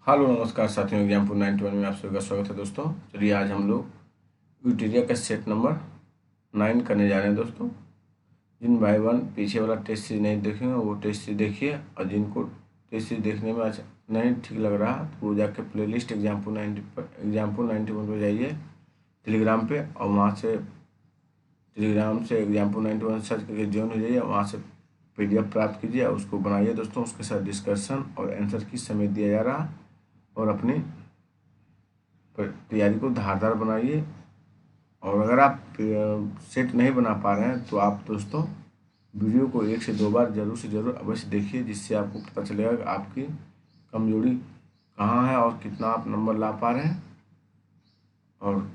Hello नमस्कार साथियों, example 91 में आप सभी का स्वागत है दोस्तों। चलिए आज हम लोग यूटेरिया का सेट नंबर 9 करने जा रहे हैं दोस्तों। जिन भाई बहन पीछे वाला टेस्ट सीरीज नहीं देखेंगे वो टेस्ट सीरीज देखिए, और जिनको टेस्ट सीरीज देखने में अच्छा नहीं ठीक लग रहा तो वो जाके प्लेलिस्ट एग्जाम्पल 91 पर जाइए टेलीग्राम पे, और वहाँ से टेलीग्राम से एग्जाम्पल 91 सर्च करके ज्वाइन हो जाइए। वहाँ से PDF प्राप्त कीजिए और उसको बनाइए दोस्तों। उसके साथ डिस्कशन और आंसर की समेत दिया जा रहा, और अपनी तैयारी को धारदार बनाइए। और अगर आप सेट नहीं बना पा रहे हैं तो आप दोस्तों वीडियो को 1 से 2 बार ज़रूर से ज़रूर अवश्य देखिए, जिससे आपको पता चलेगा कि आपकी कमजोरी कहाँ है और कितना आप नंबर ला पा रहे हैं। और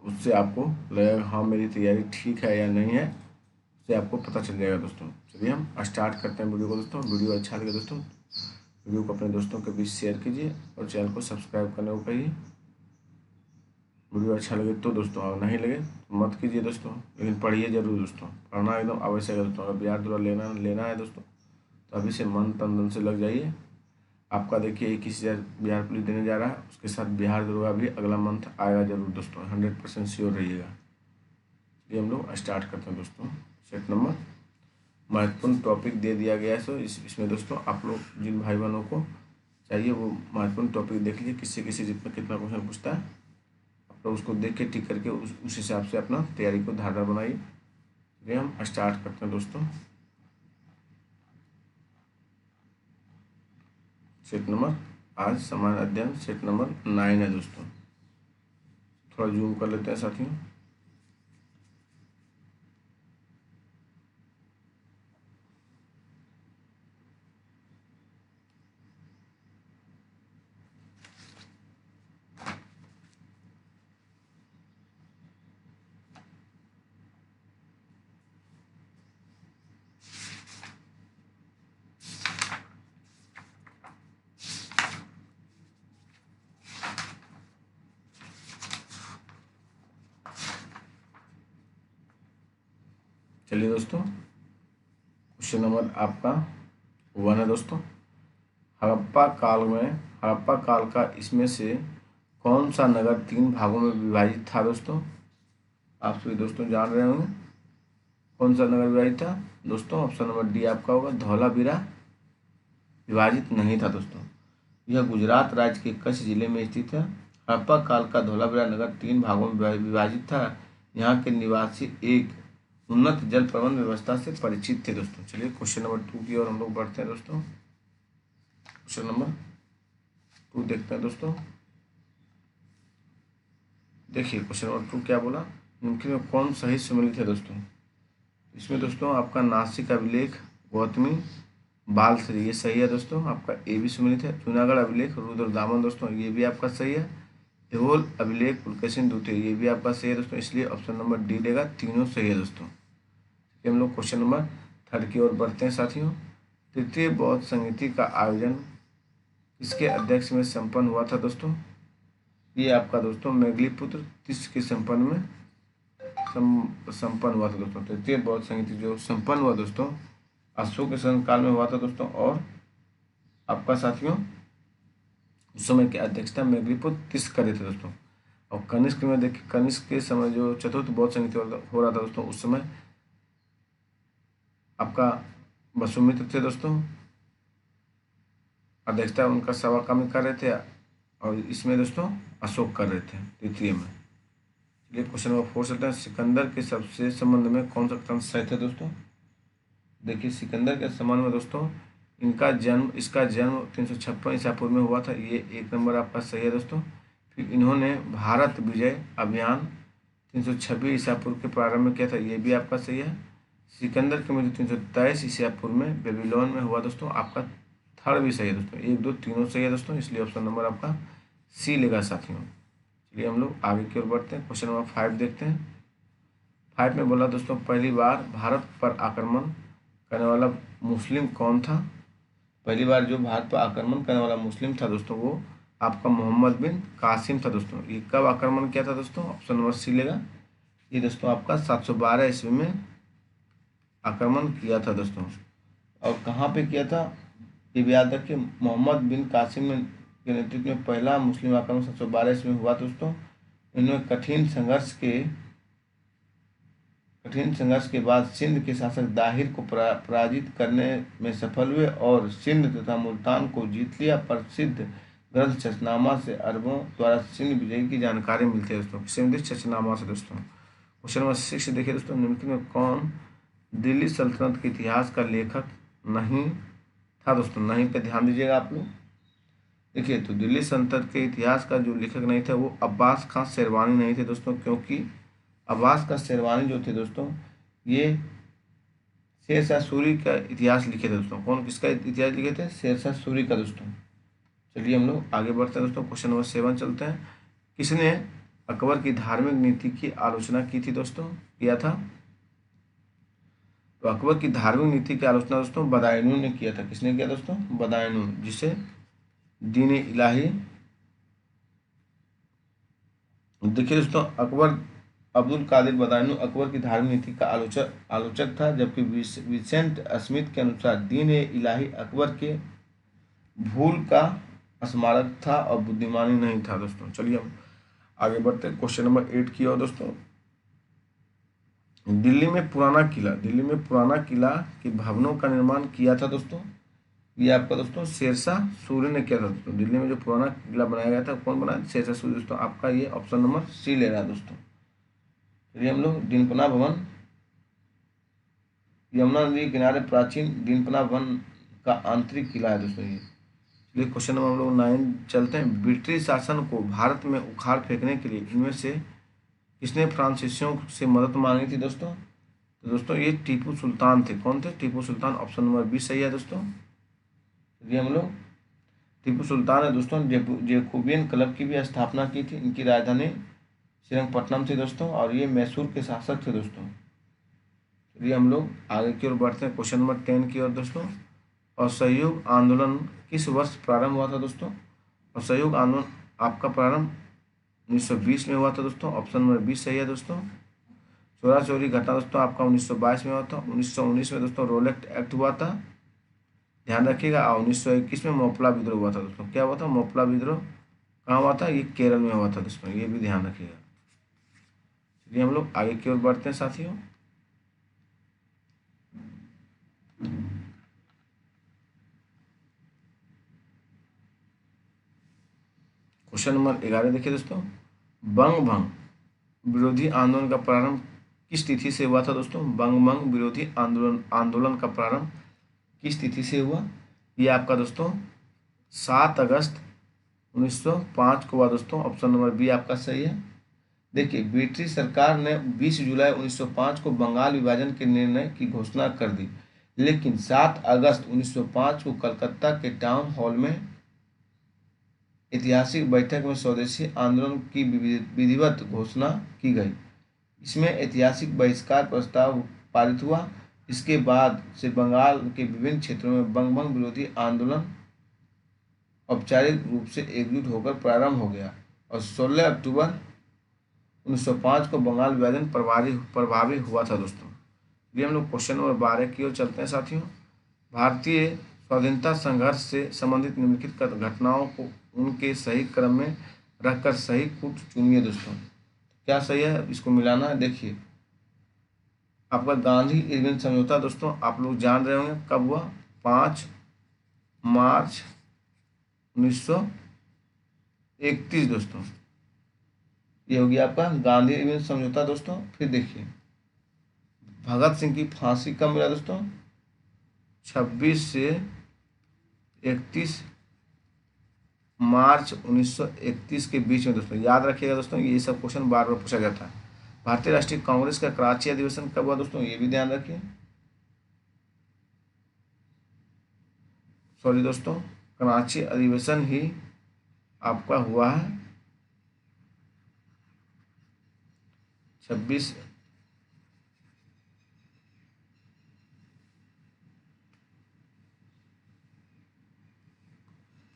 उससे आपको लगेगा हाँ मेरी तैयारी ठीक है या नहीं है, उससे आपको पता चल जाएगा दोस्तों। चलिए हम स्टार्ट करते हैं वीडियो को दोस्तों। वीडियो अच्छा लगे दोस्तों वीडियो को अपने दोस्तों के बीच शेयर कीजिए और चैनल को सब्सक्राइब करने को कहिए। वीडियो अच्छा लगे तो दोस्तों, और नहीं लगे तो मत कीजिए दोस्तों, लेकिन पढ़िए जरूर दोस्तों। पढ़ना एकदम आवश्यक है दोस्तों। अगर बिहार दौरा लेना है दोस्तों तो अभी से मन तन धन से लग जाइए। आपका देखिए 21,000 बिहार पुलिस देने जा रहा है, उसके साथ बिहार दौरा भी अगला मंथ आएगा जरूर दोस्तों, 100% श्योर रहिएगा। चलिए हम लोग स्टार्ट करते हैं दोस्तों। सेट नंबर महत्वपूर्ण टॉपिक दे दिया गया है, सो इसमें दोस्तों आप लोग जिन भाई बहनों को चाहिए वो महत्वपूर्ण टॉपिक देख लीजिए, किससे किसी जितना कितना क्वेश्चन पूछता है, तो उसको देख के टिक करके उस हिसाब से अपना तैयारी को धारदार बनाइए। चलिए हम स्टार्ट करते हैं दोस्तों। सेट नंबर आज सामान्य अध्ययन सेट नंबर 9 है दोस्तों। थोड़ा जूम कर लेते हैं साथियों। चलिए दोस्तों, क्वेश्चन नंबर आपका 1 है दोस्तों। हड़प्पा काल का इसमें से कौन सा नगर 3 भागों में विभाजित था दोस्तों? आप सभी दोस्तों जान रहे होंगे कौन सा नगर विभाजित था दोस्तों। ऑप्शन नंबर डी आपका होगा धौलावीरा विभाजित नहीं था दोस्तों। यह गुजरात राज्य के कच्छ जिले में स्थित है। हड़प्पा काल का धौलावीरा नगर 3 भागों में विभाजित था। यहाँ के निवासी एक उन्नत जल प्रबंधन व्यवस्था से परिचित थे दोस्तों। चलिए क्वेश्चन नंबर 2 की ओर हम लोग बढ़ते हैं दोस्तों। क्वेश्चन नंबर 2 देखते हैं दोस्तों। देखिए क्वेश्चन नंबर 2 क्या बोला, निम्नलिखित में कौन सही सम्मिलित है दोस्तों। इसमें दोस्तों आपका नासिक अभिलेख गौतमी बालश्री ये सही है दोस्तों, आपका ए भी सम्मिलित है। जूनागढ़ अभिलेख रुद्र दामन दोस्तों ये भी आपका सही है। ऐहोल अभिलेख पुलकेशिन द्वितीय ये भी आपका सही है दोस्तों, इसलिए ऑप्शन नंबर डी लेगा, तीनों सही है दोस्तों। हम लोग क्वेश्चन नंबर 3 की ओर बढ़ते हैं साथियों। तृतीय बौद्ध संगीति का आयोजन किसके अध्यक्ष में संपन्न हुआ था दोस्तों? ये आपका दोस्तों मेघलीपुत्र तीस के संपन्न में संपन्न हुआ था दोस्तों। तृतीय बौद्ध संगीति जो संपन्न हुआ दोस्तों अशोक के शासनकाल में हुआ था दोस्तों, और आपका साथियों उस समय की अध्यक्षता मेघलीपुत्र तीस कर रहे थे दोस्तों। और कनिष्क में देखिए, कनिष्क के समय जो चतुर्थ बौद्ध संगीति हो रहा था दोस्तों, उस समय आपका वसुमित्र थे दोस्तों, अध्यक्षता उनका सवाकामी कर रहे थे, और इसमें दोस्तों अशोक कर रहे थे तृतीय में। चलिए क्वेश्चन नंबर 4 चलते हैं। सिकंदर के सबसे संबंध में कौन सा तंत्र सही थे दोस्तों? देखिए सिकंदर के संबंध में दोस्तों इसका जन्म 356 ईसा पूर्व में हुआ था, ये 1 नंबर आपका सही है दोस्तों। फिर इन्होंने भारत विजय अभियान 326 ईसा पूर्व के प्रारंभ में किया था, ये भी आपका सही है। सिकंदर की मृत्यु 323 ईसा पूर्व में बेबीलोन में हुआ दोस्तों, आपका थर्ड भी सही है दोस्तों। 1 2 तीनों सही है दोस्तों, इसलिए ऑप्शन नंबर आपका सी लेगा साथियों। चलिए हम लोग आगे की ओर बढ़ते हैं। क्वेश्चन नंबर 5 देखते हैं। 5 में बोला दोस्तों पहली बार भारत पर आक्रमण करने वाला मुस्लिम कौन था? पहली बार जो भारत पर आक्रमण करने वाला मुस्लिम था दोस्तों वो आपका मोहम्मद बिन कासिम था दोस्तों। ये कब आक्रमण किया था दोस्तों? ऑप्शन नंबर सी लेगा। ये दोस्तों आपका 712 ईस्वी में आक्रमण किया था दोस्तों। और कहाँ पे किया था? ये भी याद रखिए। मोहम्मद बिन कासिम के नेतृत्व में पहला मुस्लिम आक्रमण 712 ईस्वी में हुआ दोस्तों। इनमें कठिन संघर्ष के बाद सिंध के शासक दाहिर को पराजित करने में सफल हुए और सिंध तथा मुल्तान को जीत लिया। प्रसिद्ध ग्रंथ चचनामा से अरबों द्वारा सिंध विजय की जानकारी मिलती है दोस्तों। किससे मिलती है? चचनामा से दोस्तों। क्वेश्चन नंबर 6 देखिए दोस्तों, निम्नलिखित में कौन दिल्ली सल्तनत के इतिहास का लेखक नहीं था दोस्तों? नहीं पे ध्यान दीजिएगा आप लोग। देखिए, तो दिल्ली सल्तनत के इतिहास का जो लेखक नहीं था वो अब्बास खां शेरवानी नहीं थे दोस्तों, क्योंकि अब्बास खां शेरवानी जो थे दोस्तों, ये शेरशाह सूरी का इतिहास लिखे थे दोस्तों। कौन किसका इतिहास लिखे थे? शेरशाह सूरी का दोस्तों। चलिए हम लोग आगे बढ़ते हैं दोस्तों। क्वेश्चन नंबर 7 चलते हैं। किसने अकबर की धार्मिक नीति की आलोचना की थी दोस्तों? किया था। तो अकबर की धार्मिक नीति की आलोचना दोस्तों बदायूं ने किया था। किसने किया दोस्तों? बदायूं, जिसे दीन इलाही। देखिए दोस्तों, अब्दुल कादिर बदायूं अकबर की धार्मिक नीति का आलोचक था, जबकि विसेंट स्मिथ के अनुसार दीन इलाही अकबर के भूल का स्मारक था और बुद्धिमानी नहीं था दोस्तों। चलिए हम आगे बढ़ते हैं क्वेश्चन नंबर 8 की ओर दोस्तों। दिल्ली में पुराना किला के भवनों का निर्माण किया था दोस्तों। ये आपका दोस्तों शेरशाह सूरी ने किया था दोस्तों। दिल्ली में जो पुराना किला बनाया गया था, कौन बनाया? शेरशाह सूरी दोस्तों। आपका ये ऑप्शन नंबर सी ले रहा है दोस्तों। चलिए हम लोग दीनपना भवन, यमुना नदी के किनारे प्राचीन दीनपना भवन का आंतरिक किला है दोस्तों ये। चलिए क्वेश्चन नंबर हम लोग 9 चलते हैं। ब्रिटिश शासन को भारत में उखाड़ फेंकने के लिए इनमें से किसने फ्रांसीसियों से मदद मांगी थी दोस्तों? तो दोस्तों ये टीपू सुल्तान थे। कौन थे? Tipu Sultan. Option number B सही है दोस्तों। चलिए हम लोग टीपू सुल्तान है दोस्तों, जैकोबियन क्लब की भी स्थापना की थी। इनकी राजधानी श्रीरंगपट्टनम थी दोस्तों, और ये मैसूर के शासक थे दोस्तों। चलिए हम लोग आगे की ओर बढ़ते हैं क्वेश्चन नंबर 10 की ओर दोस्तों। असहयोग आंदोलन किस वर्ष प्रारंभ हुआ था दोस्तों? असहयोग आंदोलन आपका प्रारंभ 1920 में हुआ था दोस्तों। ऑप्शन नंबर 20 सही है दोस्तों। चोरा चोरी घटना दोस्तों आपका 1922 में हुआ था। 1919 में दोस्तों रोलेट एक्ट हुआ था, ध्यान रखिएगा। और 1921 में मोपला विद्रोह हुआ था दोस्तों। क्या हुआ था? मोपला विद्रोह कहाँ हुआ था? ये केरल में हुआ था दोस्तों, ये भी ध्यान रखिएगा। चलिए हम लोग आगे की ओर बढ़ते हैं साथियों। क्वेश्चन नंबर 11 देखिए दोस्तों। बंग भंग विरोधी आंदोलन का प्रारंभ किस तिथि से हुआ था दोस्तों? बंग भंग विरोधी आंदोलन का प्रारंभ किस तिथि से हुआ? ये आपका दोस्तों 7 अगस्त 1905 को हुआ दोस्तों। ऑप्शन नंबर बी आपका सही है। देखिए, ब्रिटिश सरकार ने 20 जुलाई 1905 को बंगाल विभाजन के निर्णय की घोषणा कर दी, लेकिन 7 अगस्त 1905 को कलकत्ता के टाउन हॉल में ऐतिहासिक बैठक में स्वदेशी आंदोलन की विधिवत घोषणा की गई। इसमें ऐतिहासिक बहिष्कार प्रस्ताव पारित हुआ। इसके बाद से बंगाल के विभिन्न क्षेत्रों में बंग विरोधी आंदोलन औपचारिक रूप से एकजुट होकर प्रारंभ हो गया और 16 अक्टूबर 1905 को बंगाल विभाजन प्रभावी हुआ था दोस्तों। ये हम लोग क्वेश्चन नंबर 12 की ओर चलते हैं साथियों। भारतीय स्वाधीनता संघर्ष से संबंधित निम्नलिखित घटनाओं को उनके सही क्रम में रखकर सही कूट चुनिए दोस्तों। क्या सही है, इसको मिलाना है। देखिए, आपका गांधी इरविन समझौता दोस्तों आप लोग जान रहे होंगे कब हुआ? 5 मार्च 1931 दोस्तों। ये हो गया आपका गांधी इरविन समझौता दोस्तों। फिर देखिए, भगत सिंह की फांसी कब मिला दोस्तों? 26 से 31 मार्च 1931 के बीच में दोस्तों। याद रखिएगा दोस्तों, ये सब क्वेश्चन बार बार पूछा जाता है। भारतीय राष्ट्रीय कांग्रेस का कराची अधिवेशन कब हुआ दोस्तों? ये भी ध्यान रखिए। सॉरी दोस्तों, कराची अधिवेशन ही आपका हुआ है 26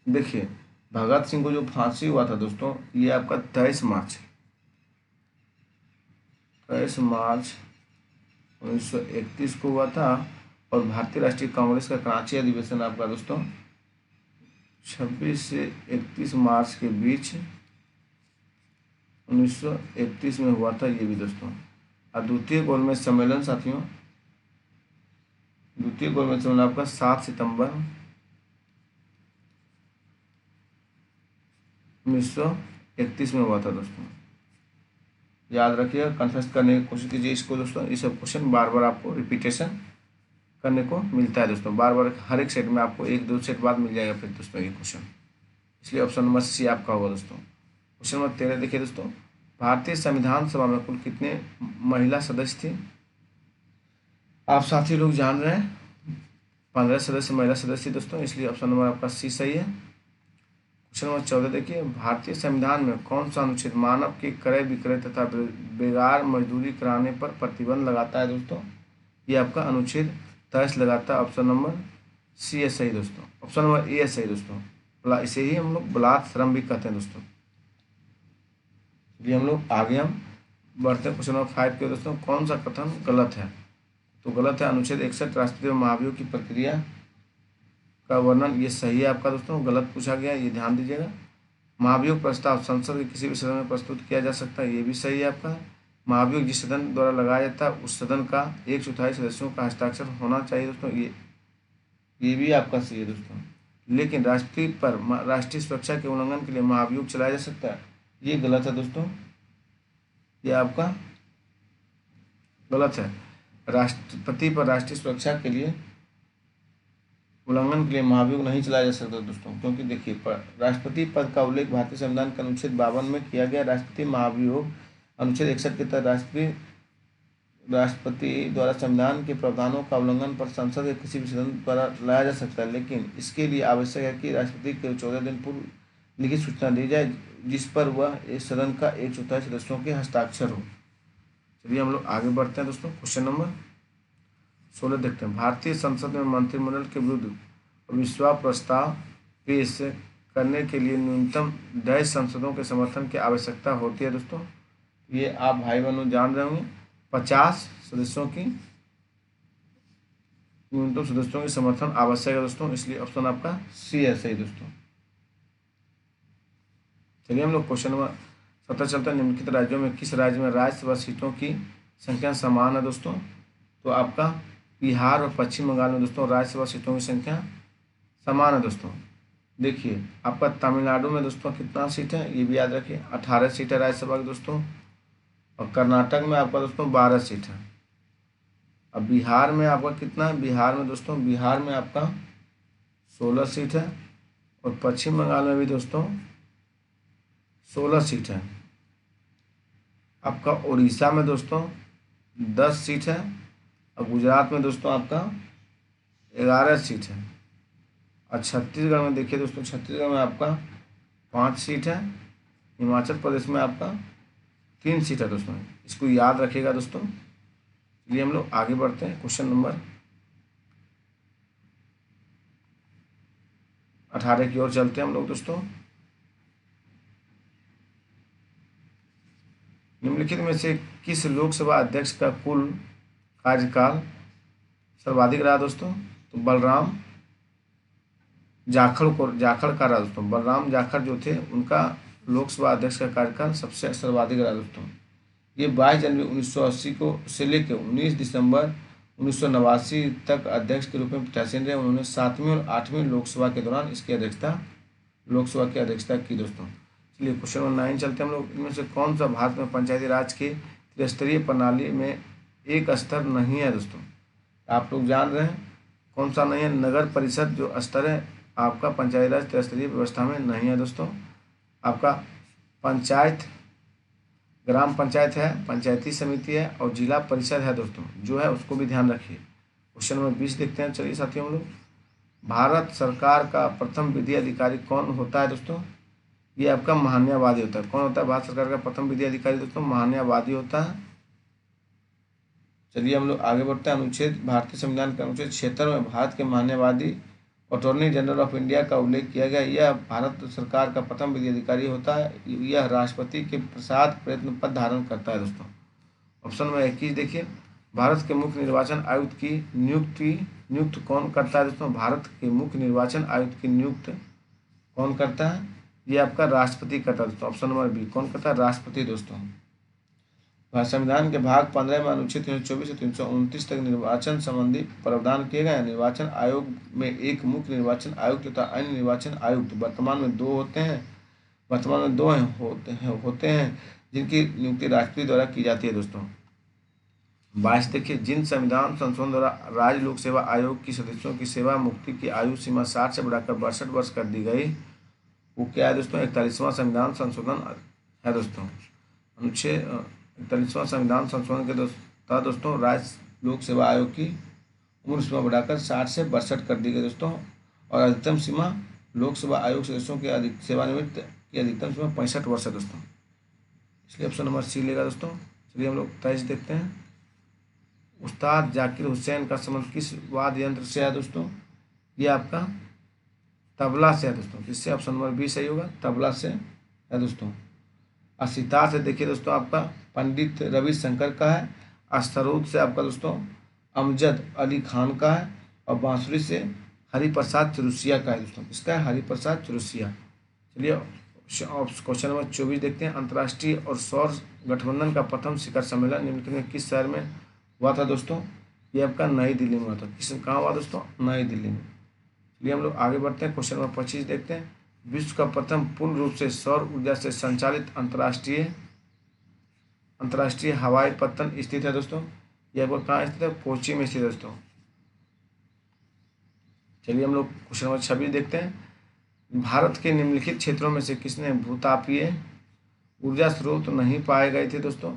देखिए, भगत सिंह को जो फांसी हुआ था दोस्तों, ये आपका 23 मार्च 1931 को हुआ था। और भारतीय राष्ट्रीय कांग्रेस का कराची अधिवेशन आपका दोस्तों 26 से 31 मार्च के बीच 1931 में हुआ था ये भी दोस्तों। और द्वितीय गोलमेज सम्मेलन साथियों, द्वितीय गोलमेज सम्मेलन आपका 7 सितंबर 1931 में हुआ था दोस्तों। याद रखिएगा, कन्फेस्ट करने की कोशिश कीजिए इसको दोस्तों। ये सब क्वेश्चन बार बार आपको रिपीटेशन करने को मिलता है दोस्तों, बार बार हर एक सेट में आपको 1-2 सेट बाद मिल जाएगा फिर दोस्तों ये क्वेश्चन, इसलिए ऑप्शन नंबर सी आपका होगा दोस्तों। क्वेश्चन नंबर 13 देखिए दोस्तों, भारतीय संविधान सभा में कुल कितने महिला सदस्य थे? आप साथी लोग जान रहे हैं 15 सदस्य महिला सदस्य दोस्तों, इसलिए ऑप्शन नंबर आपका सी सही है। क्वेश्चन नंबर 14 देखिए, भारतीय संविधान में कौन सा अनुच्छेद मानव के क्रय विक्रय तथा बेगार मजदूरी कराने पर प्रतिबंध लगाता है दोस्तों? ये आपका अनुच्छेद 23 लगाता है। ऑप्शन नंबर सी है सही दोस्तों, ऑप्शन नंबर ए है सही दोस्तों। इसे ही हम लोग बलात् श्रम भी कहते हैं दोस्तों। चलिए हम लोग आगे हम बढ़ते हैं क्वेश्चन नंबर 5 के दोस्तों। कौन सा कथन गलत है? तो गलत है अनुच्छेद 61 राष्ट्रपति महाभियोग की प्रक्रिया का वर्णन, ये सही है आपका दोस्तों। गलत पूछा गया, ये ध्यान दीजिएगा। महाभियोग प्रस्ताव संसद के किसी भी सदन में प्रस्तुत किया जा सकता है, ये भी सही है आपका। महाभियोग जिस सदन द्वारा लगाया जाता है उस सदन का 1/4 सदस्यों का हस्ताक्षर होना चाहिए दोस्तों, ये भी आपका सही है दोस्तों। लेकिन राष्ट्रीय सुरक्षा के उल्लंघन के लिए महाभियोग चलाया जा सकता है, ये गलत है दोस्तों, ये आपका गलत है। राष्ट्रपति पर राष्ट्रीय सुरक्षा के लिए उल्लंघन के लिए महाभियोग नहीं चलाया जा सकता दोस्तों, क्योंकि देखिए राष्ट्रपति पद का उल्लेख भारतीय संविधान के अनुच्छेद 52 में किया गया। राष्ट्रपति महाभियोग अनुच्छेद 61 के तहत राष्ट्रपति द्वारा संविधान के प्रावधानों का उल्लंघन पर संसद के किसी भी सदन द्वारा लाया जा सकता है, लेकिन इसके लिए आवश्यक है कि राष्ट्रपति को 14 दिन पूर्व लिखित सूचना दी जाए जिस पर वह इस सदन का 1/4 सदस्यों के हस्ताक्षर हो। चलिए हम लोग आगे बढ़ते हैं दोस्तों। क्वेश्चन नंबर 16 देखते हैं, भारतीय संसद में मंत्रिमंडल के विरुद्ध अविश्वास प्रस्ताव पेश करने के लिए न्यूनतम 10 सांसदों के समर्थन की आवश्यकता होती है दोस्तों। ये आप भाई बहनों जान रहे होंगे, 50 सदस्यों की न्यूनतम सदस्यों की समर्थन आवश्यक है दोस्तों, इसलिए ऑप्शन आपका सी है सही दोस्तों। चलिए हम लोग क्वेश्चन नंबर 17 चलते हैं। निम्नलिखित राज्यों में किस राज्य में राज्यसभा सीटों की संख्या समान है दोस्तों? तो आपका बिहार और पश्चिम बंगाल में दोस्तों राज्यसभा सीटों की संख्या समान है दोस्तों। देखिए आपका तमिलनाडु में दोस्तों कितना सीट है ये भी याद रखिए, 18 सीट है राज्यसभा की दोस्तों। और कर्नाटक में आपका दोस्तों 12 सीट है। अब बिहार में आपका कितना है? बिहार में दोस्तों, बिहार में आपका 16 सीट है। और पश्चिम बंगाल में भी दोस्तों 16 सीट है। आपका उड़ीसा में दोस्तों 10 सीट है। और गुजरात में दोस्तों आपका 11 सीट है। और छत्तीसगढ़ में देखिए दोस्तों, छत्तीसगढ़ में आपका 5 सीट है। हिमाचल प्रदेश में आपका 3 सीट है दोस्तों, इसको याद रखिएगा दोस्तों। चलिए हम लोग आगे बढ़ते हैं। क्वेश्चन नंबर 18 की ओर चलते हैं हम लोग दोस्तों। निम्नलिखित में से किस लोकसभा अध्यक्ष का कुल कार्यकाल सर्वाधिक रहा दोस्तों? तो बलराम जाखड़ का रहा दोस्तों। बलराम जाखड़ जो थे उनका लोकसभा अध्यक्ष का कार्यकाल सबसे सर्वाधिक रहा दोस्तों। ये 22 जनवरी 1980 को से लेकर 19 दिसंबर 1989 तक अध्यक्ष के रूप में पीठासीन रहे। उन्होंने 7वीं और 8वीं लोकसभा के दौरान लोकसभा की अध्यक्षता की दोस्तों। चलिए क्वेश्चन नंबर 9 चलते हैं हम लोग। इनमें से कौन सा भारत में पंचायती राज के त्रिस्तरीय प्रणाली में एक स्तर नहीं है दोस्तों? आप लोग जान रहे हैं कौन सा नहीं है? नगर परिषद जो स्तर है आपका पंचायती राज त्रिस्तरीय व्यवस्था में नहीं है दोस्तों। आपका पंचायत, ग्राम पंचायत है, पंचायती समिति है और जिला परिषद है दोस्तों, जो है उसको भी ध्यान रखिए। क्वेश्चन नंबर 20 देखते हैं। चलिए साथियों हम लोग, भारत सरकार का प्रथम विधि अधिकारी कौन होता है दोस्तों? ये आपका महान्यायवादी होता है। कौन होता है भारत सरकार का प्रथम विधि अधिकारी दोस्तों? महान्यायवादी होता है। चलिए हम लोग आगे बढ़ते हैं। भारतीय संविधान के अनुच्छेद 76 में भारत के महान्यायवादी अटॉर्नी जनरल ऑफ इंडिया का उल्लेख किया गया। यह भारत सरकार का प्रथम विधि अधिकारी होता है। यह राष्ट्रपति के प्रसाद प्रयत्न पद धारण करता है दोस्तों। ऑप्शन नंबर 21 देखिए, भारत के मुख्य निर्वाचन आयुक्त की नियुक्त कौन करता है दोस्तों? भारत के मुख्य निर्वाचन आयुक्त की नियुक्त कौन करता है? ये आपका राष्ट्रपति करता है दोस्तों। ऑप्शन नंबर बी, कौन करता है? राष्ट्रपति दोस्तों। संविधान के भाग 15 में अनुच्छेद 324 से 329 तक निर्वाचन संबंधी प्रावधान किए गए हैं। निर्वाचन आयोग में एक मुख्य निर्वाचन आयुक्त तथा अन्य निर्वाचन आयुक्त वर्तमान में दो होते हैं होते हैं जिनकी नियुक्ति राष्ट्रपति द्वारा की जाती है दोस्तों। 22 देखिए, जिन संविधान संशोधन द्वारा राज्य लोक सेवा आयोग की सदस्यों की सेवा मुक्ति की आयु सीमा 60 से बढ़ाकर 62 वर्ष कर दी गई, वो क्या है दोस्तों? 41वां संविधान संशोधन है दोस्तों। अनुच्छेद 41वां संविधान संशोधन के दोस्तों राज्य लोक सेवा आयोग की उम्र सीमा बढ़ाकर 60 से 62 कर दी गई दोस्तों। और अधिकतम सीमा लोक सेवा आयोग सदस्यों के सेवानिवृत्त की अधिकतम सीमा 65 वर्ष है दोस्तों। इसलिए ऑप्शन नंबर सी लेगा दोस्तों। चलिए हम लोग 23 देखते हैं। उस्ताद जाकिर हुसैन का संबंध किस वाद्य यंत्र से है दोस्तों? ये आपका तबला से है दोस्तों। किससे? ऑप्शन नंबर बी सही होगा, तबला से है दोस्तों। और सितार से देखिए दोस्तों आपका पंडित रविशंकर का है। अस्तरूद से आपका दोस्तों अमजद अली खान का है। और बांसुरी से हरिप्रसाद चौरसिया का है दोस्तों। किसका है? हरिप्रसाद चौरसिया। चलिए क्वेश्चन नंबर 24 देखते हैं। अंतर्राष्ट्रीय और सौर गठबंधन का प्रथम शिखर सम्मेलन निम्नलिखित में किस शहर में हुआ था दोस्तों? ये आपका नई दिल्ली में हुआ था। कहाँ हुआ दोस्तों? नई दिल्ली में। चलिए हम लोग आगे बढ़ते हैं। क्वेश्चन नंबर 25 देखते हैं। विश्व का प्रथम पूर्ण रूप से सौर ऊर्जा से संचालित अंतर्राष्ट्रीय हवाई पत्तन स्थित है दोस्तों। यह आपको कहाँ स्थित है? कोची में स्थित है दोस्तों। चलिए हम लोग क्वेश्चन नंबर 26 देखते हैं। भारत के निम्नलिखित क्षेत्रों में से किसने भूतापीय ऊर्जा स्रोत नहीं पाए गए थे दोस्तों?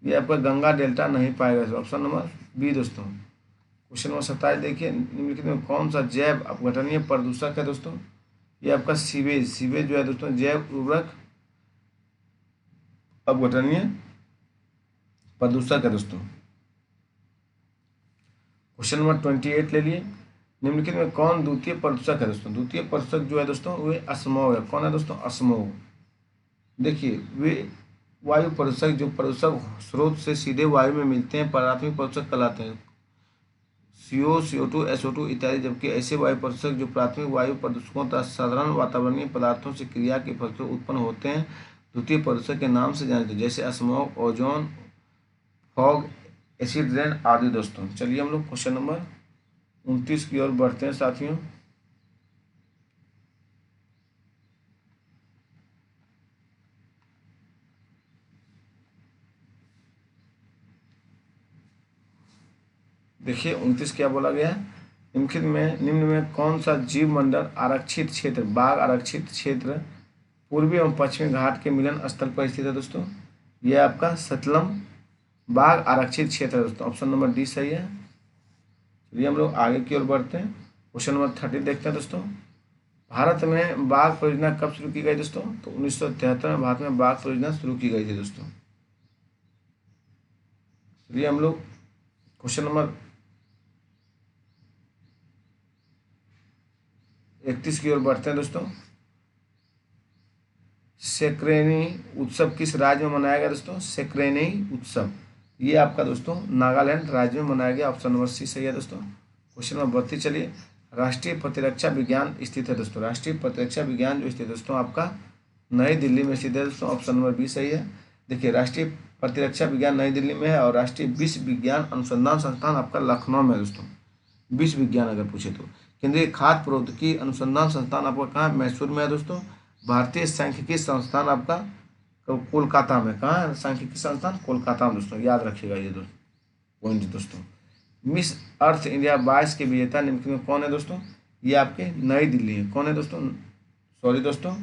ये आपका गंगा डेल्टा नहीं पाए गए। ऑप्शन नंबर बी दोस्तों। क्वेश्चन नंबर 27 देखिए। निम्नलिखित में कौन सा जैव अपघटनीय प्रदूषक है दोस्तों? ये आपका सीवेज जो है दोस्तों जैव उर्वरक अपघटनीय प्रदूषक है दोस्तों। क्वेश्चन नंबर 28 ले लिए। निम्नलिखित में कौन द्वितीय प्रदूषक है दोस्तों? द्वितीय प्रदूषक जो है दोस्तों वे अस्मोग है। कौन है दोस्तों? अस्मोग। देखिए वे वायु प्रदूषक जो प्रदूषक स्रोत से सीधे वायु में मिलते हैं प्राथमिक प्रदूषक कहलाते हैं। CO, CO2, SO2 इत्यादि। जबकि ऐसे वायु प्रदूषक जो प्राथमिक वायु प्रदूषकों तथा साधारण वातावरणीय पदार्थों से क्रिया के फलस्वरूप उत्पन्न होते हैं द्वितीय प्रदूषक के नाम से जाने जाते हैं, जैसे smog, ozone, fog, acid rain आदि दोस्तों। चलिए हम लोग क्वेश्चन नंबर 29 की ओर बढ़ते हैं साथियों। देखिए 29 क्या बोला गया है? निम्न में कौन सा जीव मंडल आरक्षित क्षेत्र बाघ आरक्षित क्षेत्र पूर्वी एवं पश्चिमी घाट के मिलन स्थल पर स्थित है दोस्तों? यह आपका सतलम बाघ आरक्षित क्षेत्र है दोस्तों। ऑप्शन नंबर डी सही है। चलिए हम लोग आगे की ओर बढ़ते हैं। क्वेश्चन नंबर 30 देखते हैं दोस्तों। भारत में बाघ परियोजना कब शुरू की गई दोस्तों? तो 1973 में भारत में बाघ परियोजना शुरू की गई थी दोस्तों। चलिए हम लोग क्वेश्चन नंबर 31 की ओर बढ़ते हैं दोस्तों। सेक्रेनी उत्सव किस राज्य में मनाया गया दोस्तों? सेक्रेनी उत्सव ये आपका दोस्तों नागालैंड राज्य में मनाया गया। ऑप्शन नंबर सी सही है दोस्तों। क्वेश्चन नंबर 32 चलिए। राष्ट्रीय प्रतिरक्षा विज्ञान स्थित है दोस्तों। राष्ट्रीय प्रतिरक्षा विज्ञान जो स्थित है दोस्तों आपका नई दिल्ली में स्थित है दोस्तों। ऑप्शन नंबर बी सही है। देखिए राष्ट्रीय प्रतिरक्षा विज्ञान नई दिल्ली में है और राष्ट्रीय विश्व विज्ञान अनुसंधान संस्थान आपका लखनऊ में है दोस्तों। विश्व विज्ञान अगर पूछे तो केंद्रीय खाद्य प्रौद्योगिकी अनुसंधान संस्थान आपका कहाँ? मैसूर में है दोस्तों। भारतीय सांख्यिकी संस्थान आपका कोलकाता में। कहाँ है सांख्यिकी संस्थान? कोलकाता में दोस्तों। याद रखिएगा ये दोस्तों पॉइंट दोस्तों। मिस अर्थ इंडिया 22 के विजेता निम्नलिखित में कौन है दोस्तों? ये आपके नई दिल्ली है। कौन है दोस्तों? सॉरी दोस्तों,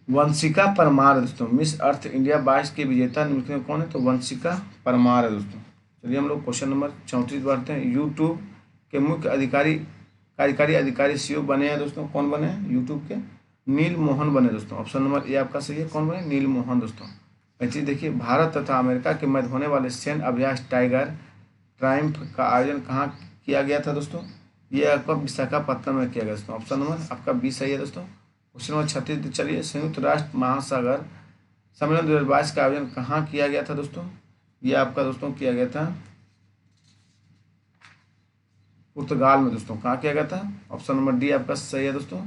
वंशिका परमार दोस्तों। मिस अर्थ इंडिया 22 के विजेता निम्नलिखित में कौन है? तो वंशिका परमार है दोस्तों। चलिए हम लोग क्वेश्चन नंबर 34 बढ़ते हैं। यूट्यूब के मुख्य कार्यकारी अधिकारी CEO बने हैं दोस्तों। कौन बने हैं? यूट्यूब के नील मोहन बने दोस्तों। ऑप्शन नंबर ए आपका सही है। कौन बने? नील मोहन दोस्तों। ऐसी देखिए भारत तथा अमेरिका के मध्य होने वाले सैन्य अभ्यास टाइगर ट्रायम्फ का आयोजन कहाँ किया गया था दोस्तों? ये आपका विशाखापट्टनम में किया गया दोस्तों। ऑप्शन नंबर आपका बी सही है दोस्तों। क्वेश्चन नंबर 36 चलिए। संयुक्त राष्ट्र सम्मेलन 2022 का आयोजन कहाँ किया गया था दोस्तों? ये आपका दोस्तों किया गया था पुर्तगाल में दोस्तों। कहाँ किया गया था? ऑप्शन नंबर डी आपका सही है दोस्तों,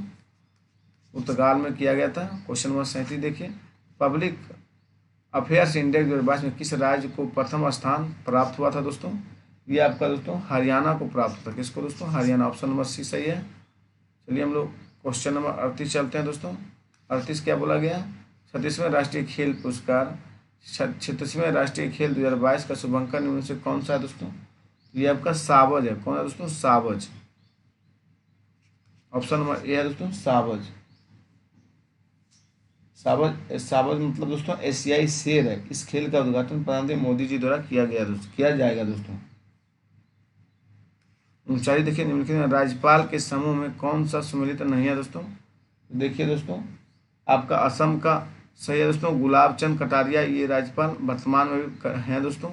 पुर्तगाल में किया गया था। क्वेश्चन नंबर 37 देखिए, पब्लिक अफेयर्स इंडेक्स 2022 में किस राज्य को प्रथम स्थान प्राप्त हुआ था दोस्तों? ये आपका दोस्तों हरियाणा को प्राप्त हुआ था। किसको दोस्तों? हरियाणा। ऑप्शन नंबर सी सही है। चलिए हम लोग क्वेश्चन नंबर 38 चलते हैं दोस्तों। 38 क्या बोला गया? 36वें राष्ट्रीय खेल पुरस्कार 36वें राष्ट्रीय खेल 2022 का शुभांकन इनमें से कौन सा है दोस्तों? ये आपका सावज है। कौन है दोस्तों? सावज। ऑप्शन नंबर ए है दोस्तों, सावज। सावज सावज मतलब दोस्तों एशियाई शेर है। इस खेल का उद्घाटन प्रधानमंत्री मोदी जी द्वारा किया जाएगा दोस्तों। 39 देखिए, निम्नलिखित में राज्यपाल के समूह में कौन सा सम्मिलित नहीं है दोस्तों? देखिए दोस्तों, आपका असम का सही है दोस्तों, गुलाब चंद कटारिया, ये राज्यपाल वर्तमान में भी हैं दोस्तों।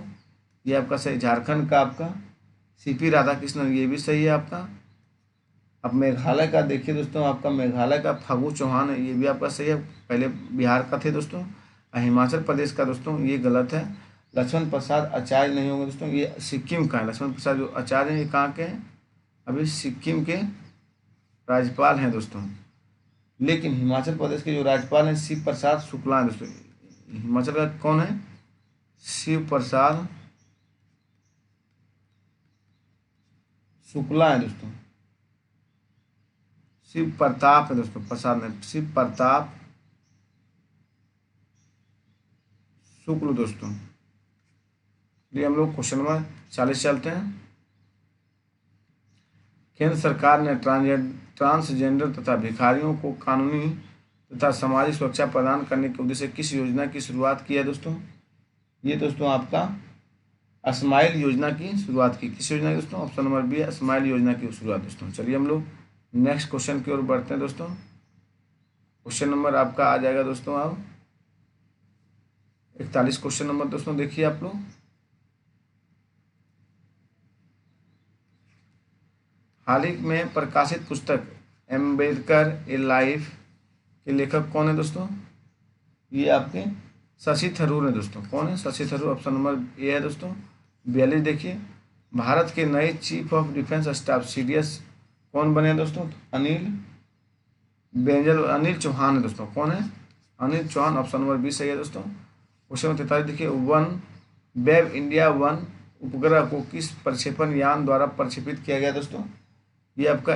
ये आपका सही। झारखंड का आपका सीपी राधाकृष्णन, ये भी सही है आपका। अब मेघालय का देखिए दोस्तों, आपका मेघालय का फागू चौहान है, ये भी आपका सही है, पहले बिहार का थे दोस्तों। और हिमाचल प्रदेश का दोस्तों ये गलत है, लक्ष्मण प्रसाद आचार्य नहीं होंगे दोस्तों, ये सिक्किम का है। लक्ष्मण प्रसाद जो आचार्य हैं ये कहाँ के हैं? अभी सिक्किम के राज्यपाल हैं दोस्तों। लेकिन हिमाचल प्रदेश के जो राज्यपाल हैं शिव प्रसाद शुक्ला हैं दोस्तों। हिमाचल का कौन है? शिव प्रसाद शुक्ला है दोस्तों। शिव प्रताप है दोस्तों, प्रसाद नहीं, शिव प्रताप शुक्ल दोस्तों। ये हम लोग क्वेश्चन नंबर 40 चलते हैं। केंद्र सरकार ने ट्रांसजेंडर तथा भिखारियों को कानूनी तथा सामाजिक सुरक्षा प्रदान करने के उद्देश्य से किस योजना की शुरुआत की है दोस्तों? ये दोस्तों आपका स्माइल योजना की शुरुआत की। किस योजना की दोस्तों? ऑप्शन नंबर बी है, स्माइल योजना की शुरुआत दोस्तों। चलिए हम लोग नेक्स्ट क्वेश्चन की ओर बढ़ते हैं दोस्तों। क्वेश्चन नंबर आपका आ जाएगा दोस्तों अब 41 क्वेश्चन नंबर दोस्तों। देखिए आप लोग, हाल ही में प्रकाशित पुस्तक एम्बेडकर ए लाइफ के लेखक कौन है दोस्तों? ये आपके शशि थरूर है दोस्तों। कौन है? Shashi Tharoor. Option number A है दोस्तों। 42 देखिए, भारत के नए chief of defence staff CDS कौन बने हैं दोस्तों? अनिल चौहान है दोस्तों। कौन है? Anil Chauhan. Option number B सही है दोस्तों। क्वेश्चन नंबर 43 देखिए, वेब इंडिया 1 उपग्रह को किस प्रक्षेपण यान द्वारा प्रक्षेपित किया गया दोस्तों? ये आपका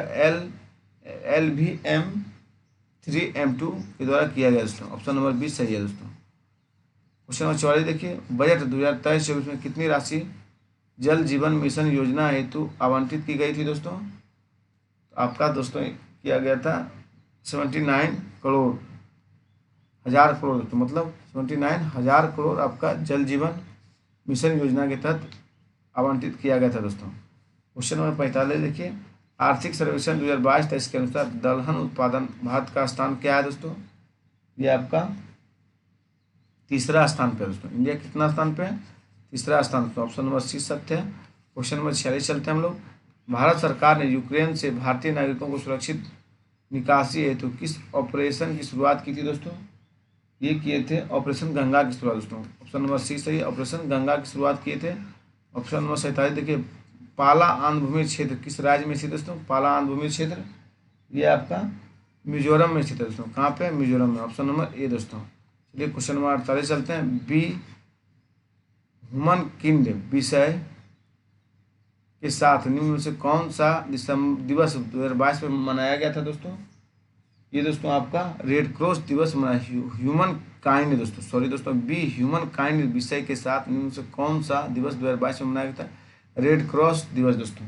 LVM-3M2 के द्वारा किया गया दोस्तों। ऑप्शन नंबर बी सही है दोस्तों। क्वेश्चन नंबर 44 देखिए, बजट 2023-24 में कितनी राशि जल जीवन मिशन योजना हेतु आवंटित की गई थी दोस्तों? आपका दोस्तों किया गया था 79 करोड़ हजार करोड़ दोस्तों, मतलब 79,000 करोड़ आपका जल जीवन मिशन योजना के तहत आवंटित किया गया था दोस्तों। क्वेश्चन नंबर 45 देखिए, आर्थिक सर्वेक्षण 2022-23 के अनुसार दलहन उत्पादन भारत का स्थान क्या है दोस्तों? ये आपका तीसरा स्थान पे है दोस्तों। इंडिया कितना स्थान पे है? तीसरा स्थान पे। ऑप्शन नंबर सी सत्य है। क्वेश्चन नंबर 46 चलते हैं हम लोग। भारत सरकार ने यूक्रेन से भारतीय नागरिकों को सुरक्षित निकासी हेतु किस ऑपरेशन की शुरुआत की थी दोस्तों? ये किए थे ऑपरेशन गंगा की शुरुआत दोस्तों। ऑप्शन नंबर सी सही, ऑपरेशन गंगा की शुरुआत किए थे। ऑप्शन नंबर 47 देखिए, पाला आंध्र भूमि क्षेत्र किस राज्य में स्थित दोस्तों? पाला आंध्र भूमि क्षेत्र ये आपका मिजोरम में स्थित है दोस्तों। कहाँ पे? मिजोरम में। ऑप्शन नंबर ए दोस्तों। चलिए क्वेश्चन नंबर 48 चलते हैं। बी ह्यूमन किंड विषय के साथ निम्न में से कौन सा दिवस 2022 में मनाया गया था दोस्तों? ये दोस्तों आपका रेड क्रॉस दिवस मनाया, ह्यूमन काइंड दोस्तों, सॉरी दोस्तों, बी ह्यूमन काइंड विषय के साथ निम्न से कौन सा दिवस 2022 में मनाया गया था? रेड क्रॉस दिवस दोस्तों।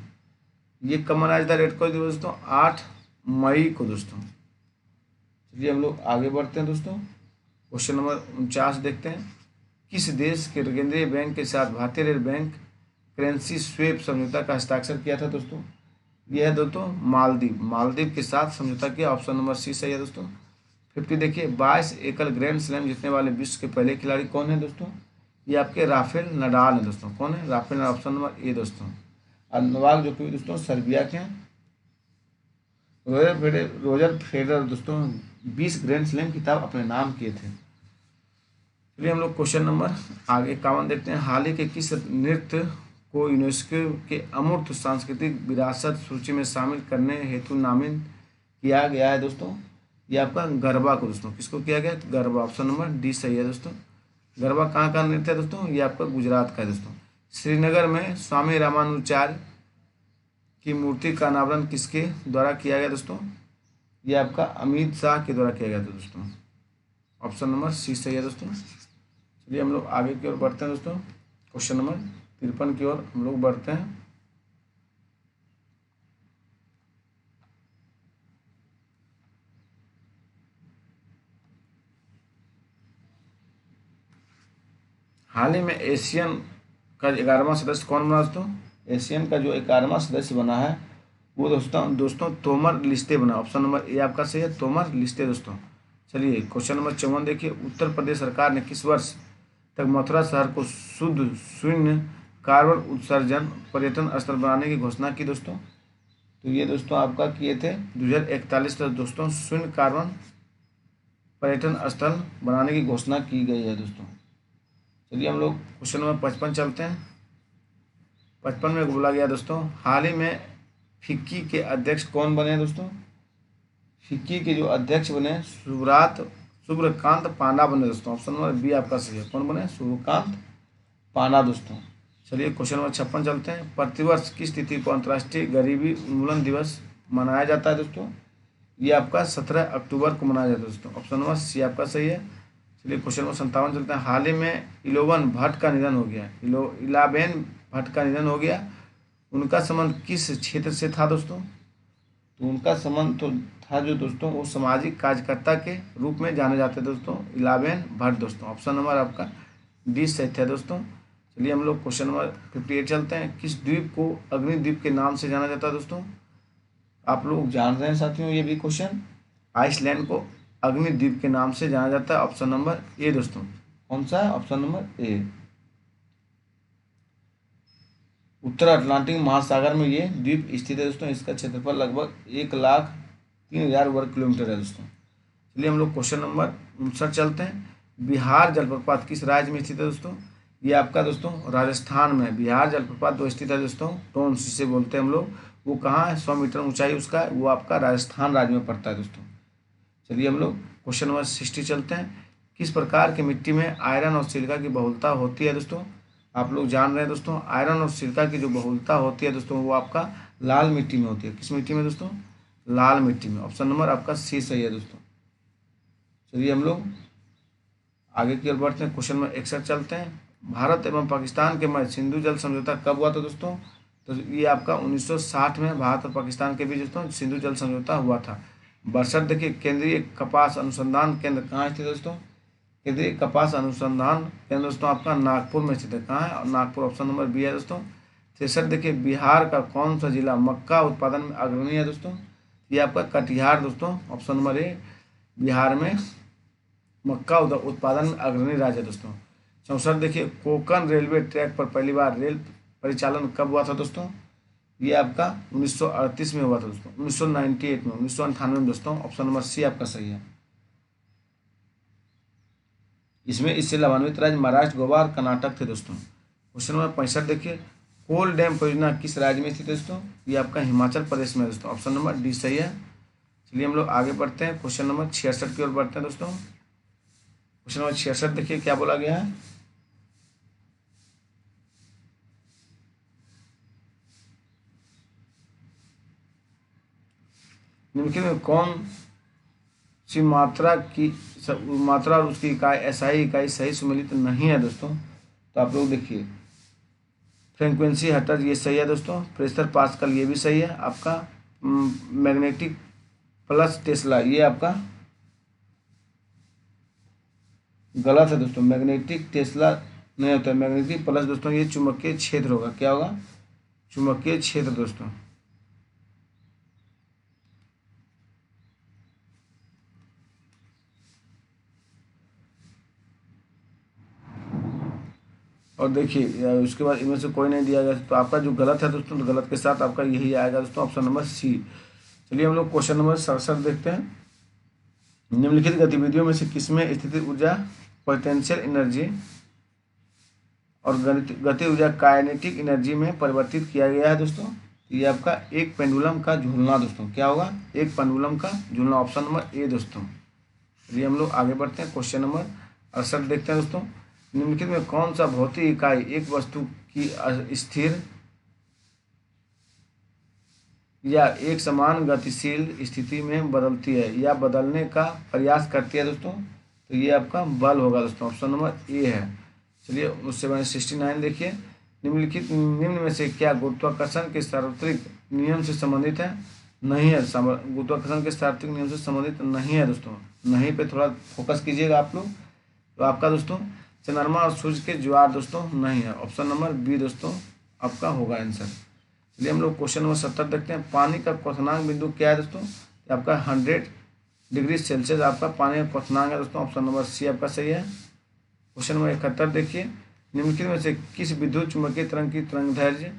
ये कब मनाया जाता है रेड क्रॉस दिवस दोस्तों? 8 मई को दोस्तों। चलिए हम लोग आगे बढ़ते हैं दोस्तों। क्वेश्चन नंबर 49 देखते हैं। किस देश के केंद्रीय बैंक के साथ भारतीय रिजर्व बैंक करेंसी स्वैप समझौता का हस्ताक्षर किया था दोस्तों? यह है दोस्तों मालदीव के साथ समझौता किया। ऑप्शन नंबर सी सही है दोस्तों। 50 देखिए, 22 एकल ग्रैंड स्लैम जीतने वाले विश्व के पहले खिलाड़ी कौन है दोस्तों? ये आपके राफेल नडाल है दोस्तों। कौन है? Rafael Nadal. Option number A दोस्तों। और नोवाक जोकोविच दोस्तों सर्बिया के हैं। रोजर फेडरर दोस्तों 20 ग्रैंड स्लैम खिताब अपने नाम किए थे। चलिए हम लोग क्वेश्चन नंबर आगे 51 देखते हैं। हाल ही के किस नृत्य को यूनेस्को के अमूर्त सांस्कृतिक विरासत सूची में शामिल करने हेतु नामित किया गया है दोस्तों? ये आपका गरबा को दोस्तों, किसको किया गया? गरबा, ऑप्शन नंबर डी सही है दोस्तों। गरबा कहाँ का नृत्य है दोस्तों? ये आपका गुजरात का है दोस्तों। श्रीनगर में स्वामी रामानुजाचार्य की मूर्ति का अनावरण किसके द्वारा किया गया दोस्तों? ये आपका अमित शाह के द्वारा किया गया था दोस्तों। ऑप्शन नंबर सी सही है दोस्तों। चलिए हम लोग आगे की ओर बढ़ते हैं दोस्तों। क्वेश्चन नंबर 53 की ओर हम लोग बढ़ते हैं। हाल ही में एशियन का 11वां सदस्य कौन बना दोस्तों? एशियन का जो 11वां सदस्य बना है वो दोस्तों तोमर लिस्टे बना। ऑप्शन नंबर ए आपका सही है, तोमर लिस्टे दोस्तों। चलिए क्वेश्चन नंबर 54 देखिए। उत्तर प्रदेश सरकार ने किस वर्ष तक मथुरा शहर को शुद्ध शून्य कार्बन उत्सर्जन पर्यटन स्थल बनाने की घोषणा की दोस्तों? तो ये दोस्तों आपका किए थे 2041 तक दोस्तों शून्य कार्बन पर्यटन स्थल बनाने की घोषणा की गई है दोस्तों। चलिए हम लोग क्वेश्चन नंबर 55 चलते हैं। 55 में बोला गया दोस्तों, हाल ही में फिक्की के अध्यक्ष कौन बने दोस्तों? फिक्की के जो अध्यक्ष बने शुभ्रकांत पांडा बने दोस्तों। ऑप्शन नंबर बी आपका सही है। कौन बने? शुभ्रकांत पांडा दोस्तों। चलिए क्वेश्चन नंबर 56 चलते हैं। प्रतिवर्ष किस तिथि को अंतर्राष्ट्रीय गरीबी उन्मूलन दिवस मनाया जाता है दोस्तों? ये आपका 17 अक्टूबर को मनाया जाता है दोस्तों। ऑप्शन नंबर सी आपका सही है। चलिए क्वेश्चन नंबर 57 चलते हैं। हाल ही में इलोवन भट्ट का निधन हो गया। इलाबेन भट्ट का निधन हो गया। उनका संबंध किस क्षेत्र से था दोस्तों? तो उनका संबंध तो था जो दोस्तों वो सामाजिक कार्यकर्ता के रूप में जाने जाते हैं दोस्तों, इलाबेन भट्ट दोस्तों। ऑप्शन नंबर आपका डी सही है दोस्तों। चलिए हम लोग क्वेश्चन नंबर 58 चलते हैं। किस द्वीप को अग्निद्वीप के नाम से जाना जाता है दोस्तों? आप लोग जान रहे हैं साथियों ये भी क्वेश्चन। आइसलैंड को अग्निद्वीप के नाम से जाना जाता है। ऑप्शन नंबर ए दोस्तों। कौन सा है? Option number A. Uttar Atlantic महासागर में ये द्वीप स्थित है दोस्तों। इसका क्षेत्रफल लगभग 1,03,000 वर्ग किलोमीटर है दोस्तों। चलिए हम लोग क्वेश्चन नंबर 59 चलते हैं। बिहार जलप्रपात किस राज्य में स्थित है दोस्तों? ये आपका दोस्तों राजस्थान में बिहार जलप्रपात जो स्थित है दोस्तों, टोंस जिसे बोलते हैं हम लोग, वो कहाँ है? 100 मीटर ऊंचाई उसका, वो आपका राजस्थान राज्य में पड़ता है दोस्तों। चलिए हम लोग क्वेश्चन नंबर 60 चलते हैं। किस प्रकार की मिट्टी में आयरन और सिलिका की बहुलता होती है दोस्तों? आप लोग जान रहे हैं दोस्तों, आयरन और सिलिका की जो बहुलता होती है दोस्तों वो आपका लाल मिट्टी में होती है। किस मिट्टी में दोस्तों? लाल मिट्टी में। ऑप्शन नंबर आपका सी सही है दोस्तों। चलिए हम लोग आगे की ओर बढ़ते हैं। क्वेश्चन नंबर 61 चलते हैं। भारत एवं पाकिस्तान के मध्य सिंधु जल समझौता कब हुआ था दोस्तों? तो ये आपका 1960 में भारत और पाकिस्तान के बीच दोस्तों सिंधु जल समझौता हुआ था। बरसठ देखिए। केंद्रीय कपास अनुसंधान केंद्र कहाँ स्थित है दोस्तों? केंद्रीय कपास अनुसंधान केंद्र दोस्तों आपका नागपुर में स्थित है। कहाँ है? नागपुर। ऑप्शन नंबर बी है दोस्तों। 63 देखिए। बिहार का कौन सा जिला मक्का उत्पादन में अग्रणी है दोस्तों? ये आपका कटिहार दोस्तों। Option number A. बिहार में मक्का उत्पादन में अग्रणी राज्य है दोस्तों। 64 देखिए। कोंकण रेलवे ट्रैक पर पहली बार रेल परिचालन कब हुआ था दोस्तों? ये आपका 1938 में हुआ था दोस्तों। 1998 में, 1998 में दोस्तों। ऑप्शन नंबर सी आपका सही है। इसमें इससे लाभान्वित राज्य महाराष्ट्र, गोवा और कर्नाटक थे दोस्तों। क्वेश्चन नंबर 65 देखिए। कोल डैम परियोजना किस राज्य में स्थित है दोस्तों? ये आपका हिमाचल प्रदेश में दोस्तों। ऑप्शन नंबर डी सही है। चलिए हम लोग आगे बढ़ते हैं। क्वेश्चन नंबर 66 की ओर बढ़ते हैं दोस्तों। क्वेश्चन नंबर 66 देखिए क्या बोला गया है। निम्नलिखित में कौन सी मात्रा और उसकी इकाई एसआई इकाई सही सुमेलित नहीं है दोस्तों? तो आप लोग देखिए। फ्रीक्वेंसी हर्ट्ज ये सही है दोस्तों। प्रेशर पास्कल ये भी सही है आपका। मैग्नेटिक प्लस टेस्ला ये आपका गलत है दोस्तों। मैग्नेटिक टेस्ला नहीं होता है। मैग्नेटिक प्लस दोस्तों ये चुंबकीय क्षेत्र होगा। क्या होगा? चुंबकीय क्षेत्र दोस्तों। और देखिए उसके बाद इनमें से कोई नहीं दिया गया तो आपका जो गलत है दोस्तों, तो गलत के साथ आपका यही आएगा दोस्तों, ऑप्शन नंबर सी। चलिए हम लोग क्वेश्चन नंबर 67 देखते हैं। निम्नलिखित गतिविधियों में से किसमें स्थितिज ऊर्जा पोटेंशियल एनर्जी और गति ऊर्जा काइनेटिक एनर्जी में परिवर्तित किया गया है दोस्तों। ये आपका एक पेंडुलम का झूलना दोस्तों क्या होगा, एक पेंडुलम का झूलना, ऑप्शन नंबर ए दोस्तों। चलिए हम लोग आगे बढ़ते हैं, क्वेश्चन नंबर 68 देखते हैं दोस्तों। निम्नलिखित में कौन सा भौतिक इकाई एक वस्तु की स्थिर या एक समान गतिशील स्थिति में बदलती है या बदलने का प्रयास करती है दोस्तों? तो ये आपका बल होगा दोस्तों, ऑप्शन नंबर ए है। चलिए उससे बने 69 देखिए। निम्न में से क्या गुरुत्वाकर्षण के सार्वत्रिक नियम से संबंधित है? नहीं है, गुरुत्वाकर्षण के सार्वत्रिक नियम से संबंधित नहीं है दोस्तों। नहीं पे थोड़ा फोकस कीजिएगा आप लोग। तो आपका दोस्तों चंद्रमा और सूर्य के ज्वार दोस्तों नहीं है, ऑप्शन नंबर बी दोस्तों आपका होगा आंसर। चलिए हम लोग क्वेश्चन नंबर 70 देखते हैं। पानी का क्वथनांक बिंदु क्या है दोस्तों? आपका 100 डिग्री सेल्सियस आपका पानी का क्वथनांक है दोस्तों, ऑप्शन नंबर सी आपका सही है। क्वेश्चन नंबर 71 देखिए। निम्नलिखित में से किस विद्युत चुम्बकीय तरंग की तरंगदैर्घ्य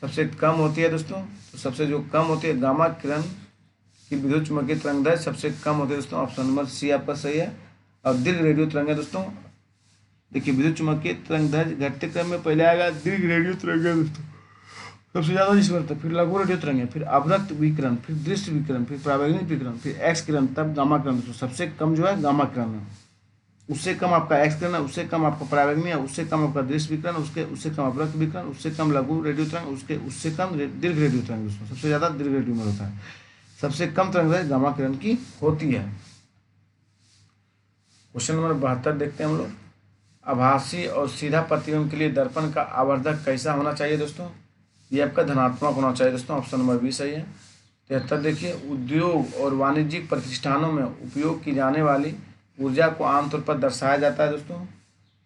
सबसे कम होती है दोस्तों? तो सबसे जो कम होती है गामा किरण की विद्युत चुम्बकीय तरंगदैर्घ्य सबसे कम होती है दोस्तों, ऑप्शन नंबर सी आपका सही है। और दीर्घ रेडियो तरंग है दोस्तों। देखिए विद्युत चुम्बकीय तरंगदैर्घ्य घटते क्रम में पहले आएगा दीर्घ रेडियो तरंग है दोस्तों, सबसे ज़्यादा जिसमें होता है, फिर लघु रेडियो तरंग है, फिर अवरक्त विकिरण, फिर दृश्य विकिरण, फिर परावैंगनिक विकिरण, फिर एक्स किरण, तब गामा किरण दोस्तों। सबसे कम जो है गामा किरण है, उससे कम आपका एक्स किरण है, उससे कम आपका परावैंगनी है, उससे कम आपका दृश्य विकिरण, उससे कम अवरक्त विकिरण, उससे कम लघु रेडियो तरंग, उससे कम दीर्घ रेडियो तरंग दोस्तों। सबसे ज़्यादा दीर्घ रेडियो में होता है, सबसे कम तरंगदैर्घ्य गामा किरण की होती है। क्वेश्चन नंबर 72 देखते हैं हम लोग। आभासी और सीधा प्रतिबिंब के लिए दर्पण का आवर्धक कैसा होना चाहिए दोस्तों? ये आपका धनात्मक होना चाहिए दोस्तों, ऑप्शन नंबर बी सही है। 73 देखिए। उद्योग और वाणिज्यिक प्रतिष्ठानों में उपयोग की जाने वाली ऊर्जा को आमतौर पर दर्शाया जाता है दोस्तों,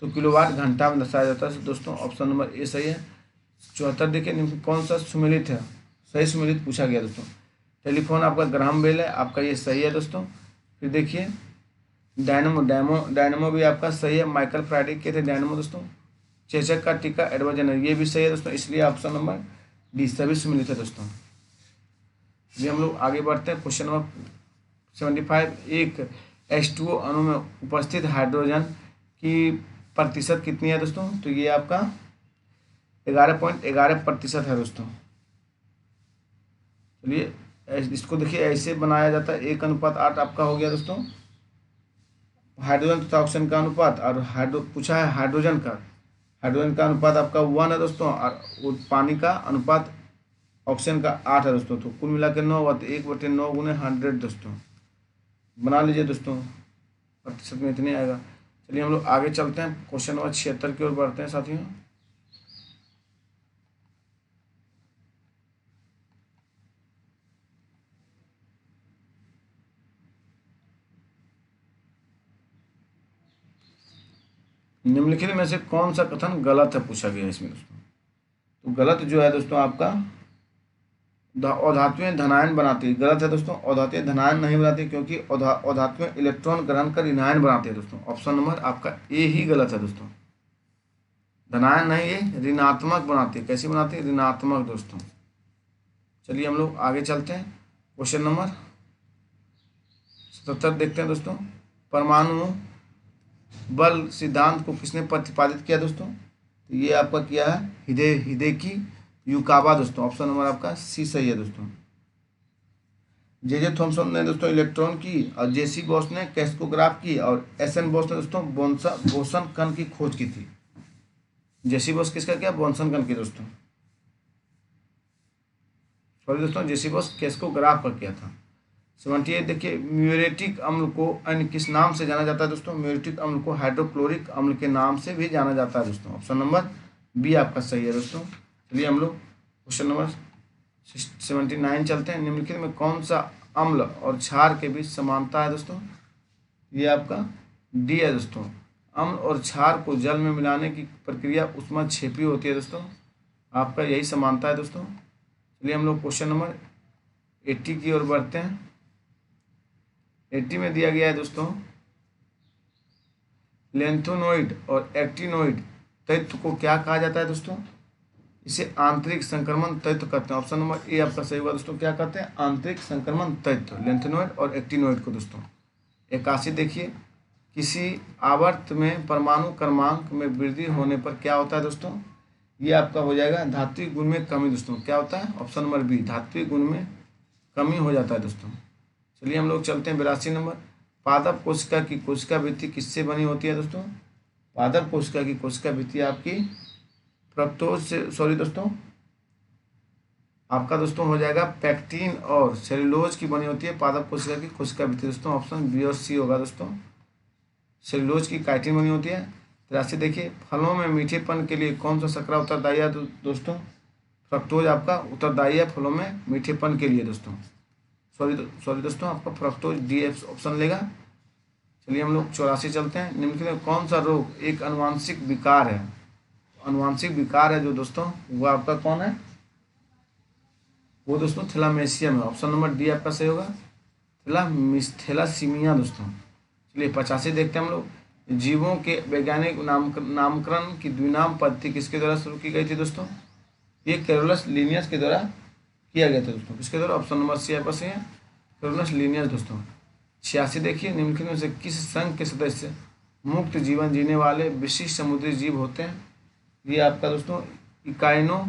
तो किलोवाट घंटा में दर्शाया जाता है दोस्तों, ऑप्शन नंबर ए सही है। 74 देखिए। निम्न कौन सा सुमेलित है? सही सुमेलित पूछा गया दोस्तों। टेलीफोन आपका ग्राहम बेल है, आपका ये सही है दोस्तों। फिर देखिए डायनमो भी आपका सही है, माइकल फ्राइडे के थे डायनमो दोस्तों। चेचक का टीका एडवर्ड जेनर, ये भी सही है दोस्तों, इसलिए ऑप्शन नंबर डी सभी सुमेलित है दोस्तों। ये हम लोग आगे बढ़ते हैं। Question number 75। एक H2O अणु में उपस्थित हाइड्रोजन की प्रतिशत कितनी है दोस्तों? तो ये आपका 11.11% है दोस्तों। चलिए इसको देखिए ऐसे बनाया जाता है, 1:8 आपका हो गया दोस्तों हाइड्रोजन तथा ऑक्सीजन का अनुपात। और पूछा है हाइड्रोजन का अनुपात आपका 1 है दोस्तों, और पानी का अनुपात ऑक्सीजन का 8 है दोस्तों। तो कुल मिला के 9 हुआ, तो 1/9 गुने 100 दोस्तों बना लीजिए दोस्तों, प्रतिशत में इतने आएगा। चलिए हम लोग आगे चलते हैं, क्वेश्चन नंबर 76 की ओर बढ़ते हैं साथियों। निम्नलिखित में से कौन सा कथन गलत है पूछा गया है इसमें दोस्तों? तो गलत जो है दोस्तों आपका अधातुएं धनायन बनाती है, गलत है दोस्तों। अधातुएं धनायन नहीं बनाती, क्योंकि अधातुएं इलेक्ट्रॉन ग्रहण कर ऋणायन बनाती है दोस्तों, ऑप्शन नंबर आपका ए ही गलत है दोस्तों। धनायन नहीं, ये ऋणात्मक बनाती है। कैसी बनाती है? ऋणात्मक दोस्तों। चलिए हम लोग आगे चलते हैं, क्वेश्चन नंबर 77 देखते हैं दोस्तों। परमाणु बल सिद्धांत को किसने प्रतिपादित किया दोस्तों? तो ये आपका किया है हिदेकी युकावा दोस्तों, ऑप्शन नंबर आपका सी सही है दोस्तों। जे थॉमसन ने दोस्तों इलेक्ट्रॉन की, और जेसी बॉस ने कैस्कोग्राफ की, और एसएन बॉस ने दोस्तों बोसन कण की खोज की थी। जेसी बॉस किसका किया? बोसन कण की दोस्तों, सॉरी दोस्तों, जेसी बॉस कैस्कोग्राफ का किया था। 78 देखिए। म्यूरेटिक अम्ल को अन्य किस नाम से जाना जाता है दोस्तों? म्यूरेटिक अम्ल को हाइड्रोक्लोरिक अम्ल के नाम से भी जाना जाता है दोस्तों, ऑप्शन नंबर बी आपका सही है दोस्तों। चलिए हम लोग क्वेश्चन नंबर 79 चलते हैं। निम्नलिखित में कौन सा अम्ल और क्षार के बीच समानता है दोस्तों? ये आपका डी है दोस्तों। अम्ल और क्षार को जल में मिलाने की प्रक्रिया ऊष्माक्षेपी होती है दोस्तों, आपका यही समानता है दोस्तों। चलिए हम लोग क्वेश्चन नंबर 80 की ओर बढ़ते हैं। 80 में दिया गया है दोस्तों, लेंथोनोइड और एक्टिनोइड तत्व को क्या कहा जाता है दोस्तों? इसे आंतरिक संक्रमण तत्व कहते हैं, ऑप्शन नंबर ए आपका सही होगा दोस्तों। क्या कहते हैं? आंतरिक संक्रमण तत्व, लेंथोनोइड और एक्टिनोइड को दोस्तों। 81 देखिए। किसी आवर्त में परमाणु क्रमांक में वृद्धि होने पर क्या होता है दोस्तों? ये आपका हो जाएगा धात्विक गुण में कमी दोस्तों। क्या होता है? ऑप्शन नंबर बी, धात्विक गुण में कमी हो जाता है दोस्तों। चलिए हम लोग चलते हैं 82 नंबर। पादप कोशिका की कोशिका भित्ति किससे बनी होती है दोस्तों? पादप कोशिका की कोशिका भित्ति आपकी फ्रक्टोज से, सॉरी दोस्तों, आपका दोस्तों हो जाएगा पैक्टिन और सेलुलोज की बनी होती है पादप कोशिका की कोशिका भित्ति दोस्तों। ऑप्शन बी और सी होगा दोस्तों। सेलुलोज की काइटिन बनी होती है। 83 देखिए, फलों में मीठेपन के लिए कौन सा शर्करा उत्तरदायी है दोस्तों? फ्रक्टोज आपका उत्तरदायी है फलों में मीठेपन के लिए दोस्तों। सॉरी दोस्तों, आपका फ्रक्टोज डी ऑप्शन लेगा। चलिए हम लोग 84 चलते हैं। निम्नलिखित में कौन सा रोग एक अनुवांशिक विकार है? अनुवांशिक विकार है जो दोस्तों, वो आपका कौन है? वो दोस्तों थैलामेशियम है। ऑप्शन नंबर डी आपका सही होगा, थैलासीमिया दोस्तों। चलिए 85 देखते हैं हम लोग। जीवों के वैज्ञानिक नामकरण की द्विनाम पद्धति किसके द्वारा शुरू की गई थी दोस्तों? ये कैरोलस लिनियस के द्वारा किया गया था दोस्तों। किसके द्वारा? ऑप्शन नंबर सी आपका सही है, कैरोलस लिनियस दोस्तों। 86 देखिए, निम्नलिखित में से किस संघ के सदस्य मुक्त जीवन जीने वाले विशिष्ट समुद्री जीव होते हैं? ये आपका दोस्तों इकाइनो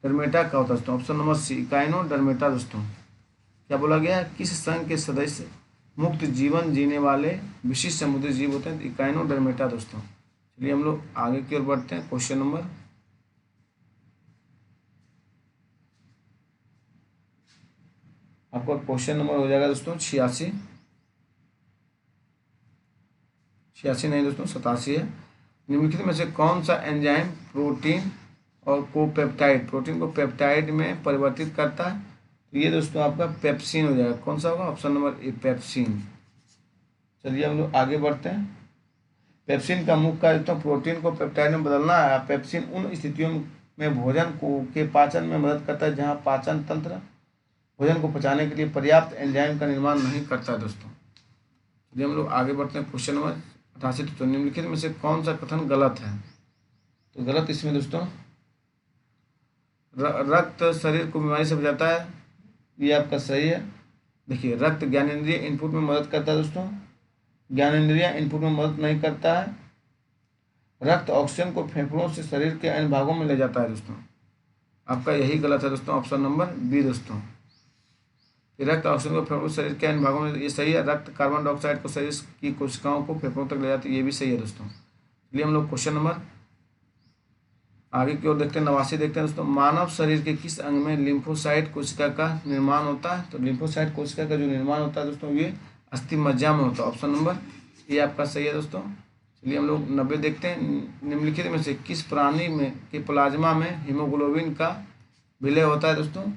डर्मेटा का होता है दोस्तों। ऑप्शन नंबर सी, इकाइनो डर्मेटा दोस्तों। क्या बोला गया है? किस संघ के सदस्य मुक्त जीवन जीने वाले विशिष्ट समुद्री जीव होते हैं? इकाइनो डर्मेटा दोस्तों। चलिए हम लोग आगे की ओर बढ़ते हैं। क्वेश्चन नंबर आपका क्वेश्चन नंबर हो जाएगा दोस्तों 86 नहीं दोस्तों, 87 है। निम्नलिखित में से कौन सा एंजाइम प्रोटीन और कोपेप्टाइड, प्रोटीन को पेप्टाइड में परिवर्तित करता है? तो ये दोस्तों आपका पेप्सिन हो जाएगा। कौन सा होगा? Option number A, pepsin. चलिए हम लोग आगे बढ़ते हैं। पेप्सिन का मुख्य कार्य दोस्तों प्रोटीन को पेप्टाइड में बदलना है। पेप्सिन उन स्थितियों में भोजन को के पाचन में मदद करता है जहाँ पाचन तंत्र भोजन को पचाने के लिए पर्याप्त एंजाइम का निर्माण नहीं करता है दोस्तों। चलिए हम लोग आगे बढ़ते हैं। Question number 88। तो निम्नलिखित में से कौन सा कथन गलत है? तो गलत इसमें दोस्तों, रक्त शरीर को बीमारी से बचाता है, ये आपका सही है। देखिए, रक्त ज्ञानेंद्रिय इनपुट में मदद करता है दोस्तों, ज्ञानेंद्रिय इनपुट में मदद नहीं करता है। रक्त ऑक्सीजन को फेफड़ों से शरीर के अन्य भागों में ले जाता है दोस्तों। आपका यही गलत है दोस्तों, ऑप्शन नंबर बी दोस्तों। रक्त ऑक्सीजन को फेफड़ों शरीर के अन्य भागों में, ये सही है। रक्त कार्बन डाइऑक्साइड को शरीर की कोशिकाओं को फेफड़ों तक ले जाती है, ये भी सही है दोस्तों। इसलिए हम लोग क्वेश्चन नंबर आगे की ओर देखते हैं। 89 देखते हैं दोस्तों। मानव शरीर के किस अंग में लिम्फोसाइट कोशिका का निर्माण होता है? तो लिम्फोसाइट कोशिका का जो निर्माण होता है दोस्तों, ये अस्थि मज्जा में होता है। ऑप्शन नंबर ये आपका सही है दोस्तों। चलिए हम लोग 90 देखते हैं। निम्नलिखित में से किस प्राणी में के प्लाज्मा में हीमोग्लोबिन का विलय होता है दोस्तों?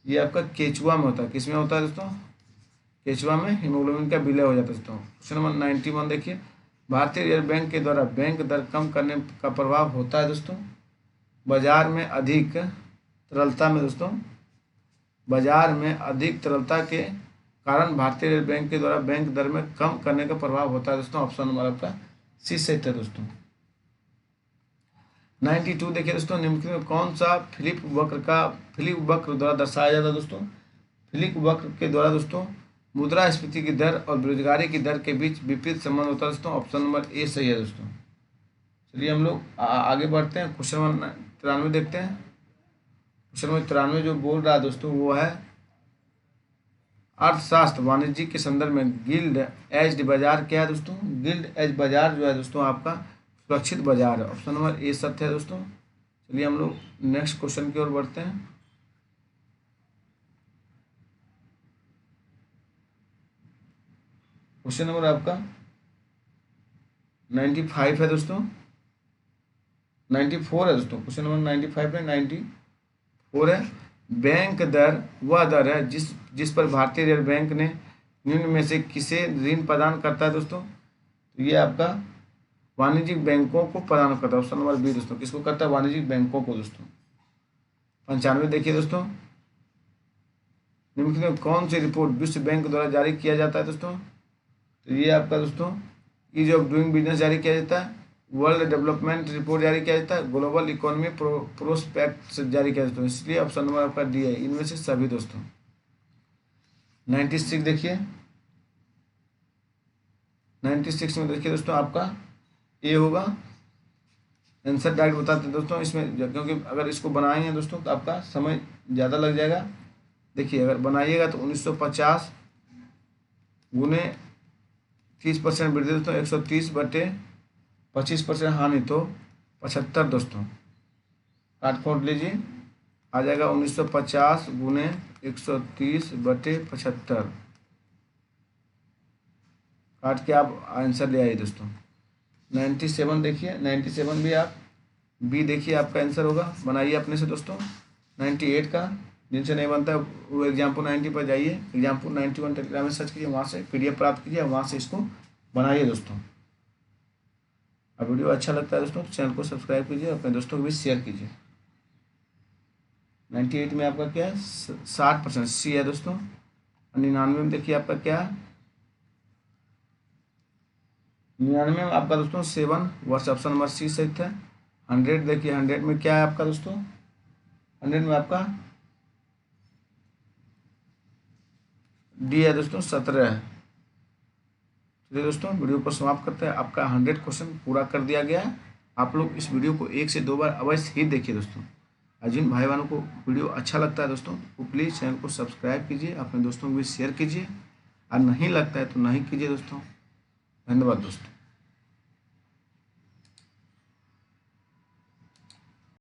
ये आपका केचुआ में होता है। किस में होता है दोस्तों? केचुआ में हीमोग्लोबिन का विलय हो जाता है दोस्तों। क्वेश्चन नंबर 91 देखिए। भारतीय रिजर्व बैंक के द्वारा बैंक दर कम करने का प्रभाव होता है दोस्तों बाजार में अधिक तरलता में दोस्तों। बाजार में अधिक तरलता के कारण भारतीय रिजर्व बैंक के द्वारा बैंक दर में कम करने का प्रभाव होता है दोस्तों। ऑप्शन नंबर आपका सी सही है दोस्तों। 92 देखिए दोस्तों। निम्नलिखित में कौन सा फिलिप वक्र द्वारा दर्शाया जाता है दोस्तों? फिलिप वक्र के द्वारा दोस्तों मुद्रास्फीति की दर और बेरोजगारी की दर के बीच विपरीत संबंध होता है दोस्तों। ऑप्शन नंबर ए सही है दोस्तों। चलिए हम लोग आगे बढ़ते हैं। क्वेश्चन नंबर 93 देखते हैं। क्वेश्चन नंबर 93 जो बोल रहा है दोस्तों, वो है अर्थशास्त्र वाणिज्य के संदर्भ में गिल्ड एज्ड बाजार क्या है दोस्तों? गिल्ड एज बाजार जो है दोस्तों आपका सुरक्षित बाजार है। ऑप्शन नंबर ए सत्य है दोस्तों। चलिए हम लोग नेक्स्ट क्वेश्चन की ओर बढ़ते हैं। क्वेश्चन नंबर आपका 95 है दोस्तों, 94 है दोस्तों। क्वेश्चन नंबर 95 है, 94 है। बैंक दर वह दर है जिस पर भारतीय रिजर्व बैंक ने निम्न में से किसे ऋण प्रदान करता है दोस्तों? तो ये आपका वाणिज्यिक बैंकों को प्रदान करता है। ऑप्शन नंबर बी दोस्तों। किसको करता है? वाणिज्यिक बैंकों को दोस्तों। 95 देखिए दोस्तों। निम्नलिखित में कौन सी रिपोर्ट विश्व बैंक द्वारा जारी किया जाता है दोस्तों? तो ये आपका दोस्तों ईज ऑफ डूइंग बिजनेस जारी किया जाता है, वर्ल्ड डेवलपमेंट रिपोर्ट जारी किया जाता है, ग्लोबल इकोनॉमी प्रोस्पेक्ट जारी किया जाता है। इसलिए ऑप्शन नंबर आपका डी है, इनमें से सभी दोस्तों। 96 देखिए। 96 में देखिए दोस्तों आपका ए होगा। आंसर डायरेक्ट बताते हैं दोस्तों इसमें, क्योंकि अगर इसको बनाएंगे दोस्तों तो आपका समय ज़्यादा लग जाएगा। देखिए अगर बनाइएगा तो 1950 गुने 30% वृद्धि दोस्तों 130 बटे 25% हानि तो 75 दोस्तों। काट फोड़ लीजिए, आ जाएगा 1950 गुने 130 बटे 75। काट के आप आंसर ले आइए दोस्तों। 97 देखिए, 97 भी आप बी देखिए आपका आंसर होगा, बनाइए अपने से दोस्तों। 98 का जिनसे नहीं बनता वो एग्जाम्पल 90 पर जाइए, एग्जाम्पल 91 टेलीग्राम में सर्च कीजिए, वहाँ से PDF प्राप्त कीजिए, वहाँ से इसको बनाइए दोस्तों। अब वीडियो अच्छा लगता है दोस्तों तो चैनल को सब्सक्राइब कीजिए, अपने दोस्तों को भी शेयर कीजिए। 98 में आपका क्या है 60% सी है दोस्तों। 99 में देखिए आपका क्या है 99 में आपका दोस्तों 7 वर्ष, ऑप्शन नंबर सी सही है। 100 देखिए 100 में क्या है आपका दोस्तों, 100 में आपका डी है दोस्तों 17 है। चलिए दोस्तों वीडियो को समाप्त करते हैं। आपका 100 क्वेश्चन पूरा कर दिया गया है। आप लोग इस वीडियो को 1 से 2 बार अवश्य ही देखिए दोस्तों। और जिन भाई बहनों को वीडियो अच्छा लगता है दोस्तों वो प्लीज़ चैनल को सब्सक्राइब कीजिए, अपने दोस्तों को भी शेयर कीजिए, और नहीं लगता है तो नहीं कीजिए दोस्तों। धन्यवाद दोस्तों।